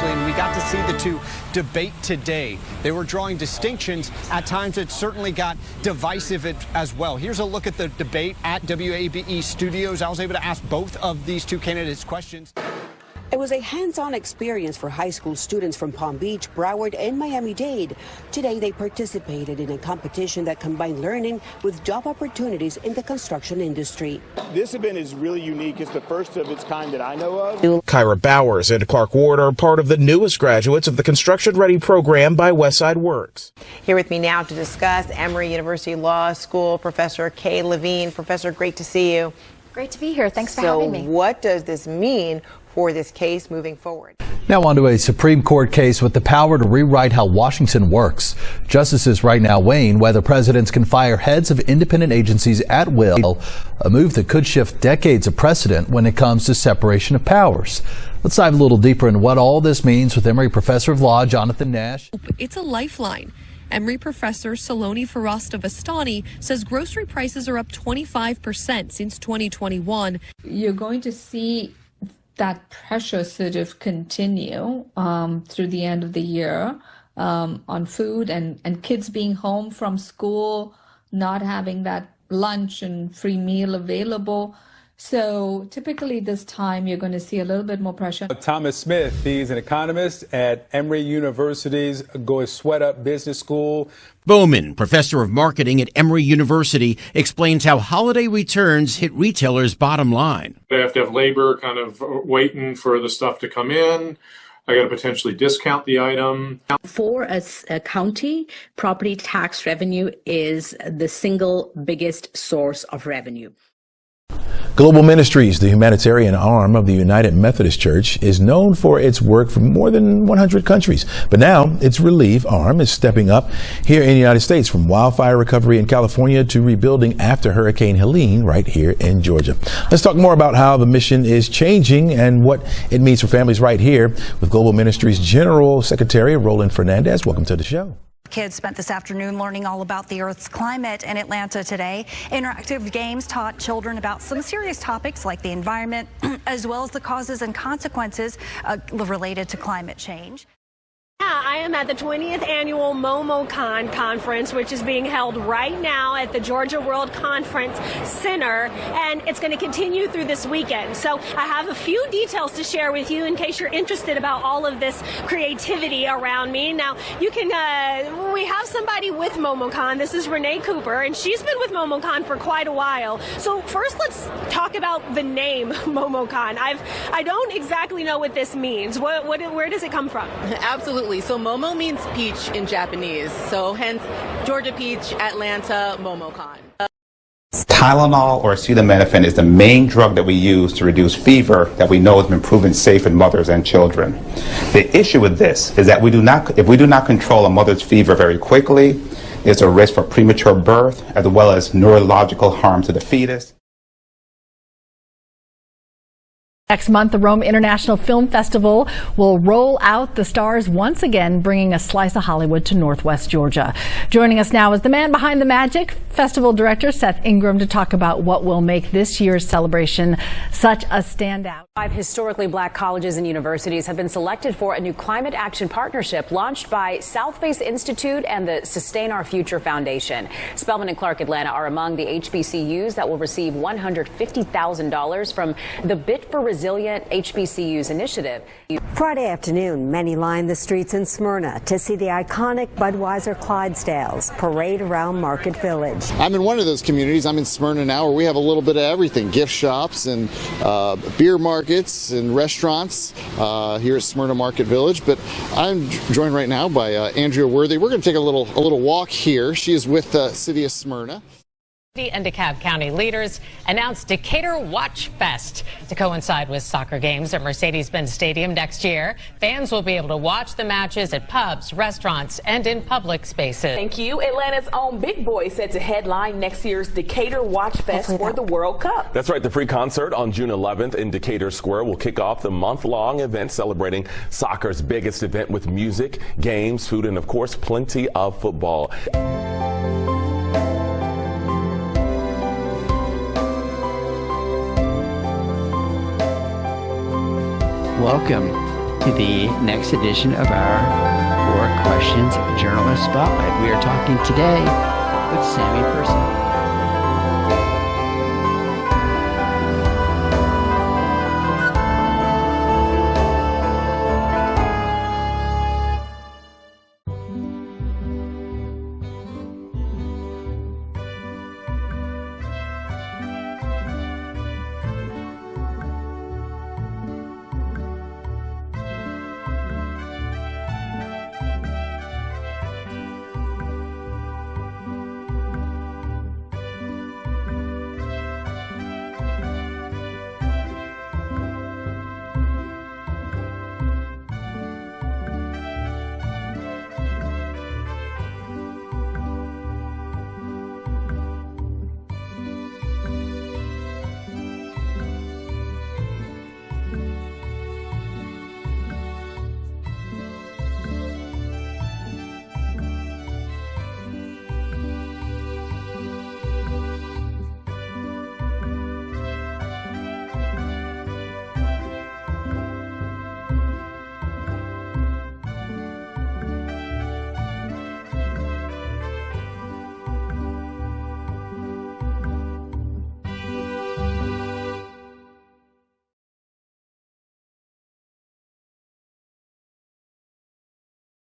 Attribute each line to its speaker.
Speaker 1: actually, and we got to see the two debate today. They were drawing distinctions. At times, it certainly got divisive as well. Here's a look at the debate at WABE Studios. I was able to ask both of these two candidates questions.
Speaker 2: It was a hands-on experience for high school students from Palm Beach, Broward, and Miami-Dade. Today, they participated in a competition that combined learning with job opportunities in the construction industry.
Speaker 3: This event is really unique. It's the first of its kind that I know of.
Speaker 4: Kyra Bowers and Clark Ward are part of the newest graduates of the Construction Ready program by Westside Works.
Speaker 5: Here with me now to discuss Emory University Law School, Professor Kay Levine. Professor, great to see you.
Speaker 6: Great to be here. Thanks for having me.
Speaker 5: So what does this mean for this case moving forward?
Speaker 7: Now on to a Supreme Court case with the power to rewrite how Washington works. Justices right now weighing whether presidents can fire heads of independent agencies at will, a move that could shift decades of precedent when it comes to separation of powers. Let's dive a little deeper into what all this means with Emory Professor of Law Jonathan Nash.
Speaker 8: It's a lifeline. Emory professor Saloni Farasta-Vastani says grocery prices are up 25% since 2021.
Speaker 9: You're going to see that pressure sort of continue through the end of the year on food and kids being home from school, not having that lunch and free meal available. So typically this time you're going to see a little bit more pressure.
Speaker 10: Thomas Smith, he's an economist at Emory University's Go Sweat Up Business School.
Speaker 11: Bowman, professor of marketing at Emory University, explains how holiday returns hit retailers' bottom line.
Speaker 12: They have to have labor kind of waiting for the stuff to come in. I got to potentially discount the item.
Speaker 13: For a county, property tax revenue is the single biggest source of revenue.
Speaker 4: Global Ministries, the humanitarian arm of the United Methodist Church, is known for its work for more than 100 countries. But now its relief arm is stepping up here in the United States, from wildfire recovery in California to rebuilding after Hurricane Helene right here in Georgia. Let's talk more about how the mission is changing and what it means for families right here with Global Ministries General Secretary Roland Fernandez. Welcome to the show.
Speaker 14: Kids spent this afternoon learning all about the Earth's climate in Atlanta today. Interactive games taught children about some serious topics like the environment, as well as the causes and consequences related to climate change.
Speaker 15: Yeah, I am at the 20th annual MomoCon conference, which is being held right now at the Georgia World Conference Center, and it's going to continue through this weekend. So I have a few details to share with you in case you're interested about all of this creativity around me. Now, you can, we have somebody with MomoCon. This is Renee Cooper, and she's been with MomoCon for quite a while. So first, let's talk about the name MomoCon. I don't exactly know what this means. Where does it come from?
Speaker 16: Absolutely. So Momo means peach in Japanese. So hence Georgia peach, Atlanta, MomoCon.
Speaker 17: Tylenol or acetaminophen is the main drug that we use to reduce fever that we know has been proven safe in mothers and children. The issue with this is that if we do not control a mother's fever very quickly, there's a risk for premature birth as well as neurological harm to the fetus.
Speaker 6: Next month, the Rome International Film Festival will roll out the stars once again, bringing a slice of Hollywood to Northwest Georgia. Joining us now is the man behind the magic, Festival Director Seth Ingram, to talk about what will make this year's celebration such a standout.
Speaker 18: 5 historically black colleges and universities have been selected for a new climate action partnership launched by Southface Institute and the Sustain Our Future Foundation. Spelman and Clark Atlanta are among the HBCUs that will receive $150,000 from the Bit for Resilient HBCUs initiative.
Speaker 19: Friday afternoon, many lined the streets in Smyrna to see the iconic Budweiser Clydesdales parade around Market Village.
Speaker 20: I'm in one of those communities. I'm in Smyrna now, where we have a little bit of everything: gift shops and beer markets and restaurants here at Smyrna Market Village. But I'm joined right now by Andrea Worthy. We're going to take a little walk here. She is with the city of Smyrna.
Speaker 21: And DeKalb County leaders announced Decatur Watch Fest to coincide with soccer games at Mercedes-Benz Stadium next year. Fans will be able to watch the matches at pubs, restaurants, and in public spaces.
Speaker 22: Thank you. Atlanta's own Big Boy set to headline next year's Decatur Watch Fest for the World Cup.
Speaker 23: That's right. The free concert on June 11th in Decatur Square will kick off the month-long event celebrating soccer's biggest event with music, games, food, and of course, plenty of football.
Speaker 24: Welcome.
Speaker 1: to the next edition of our 4 Questions Journalist Spotlight. We are talking today with Sammy Purcell.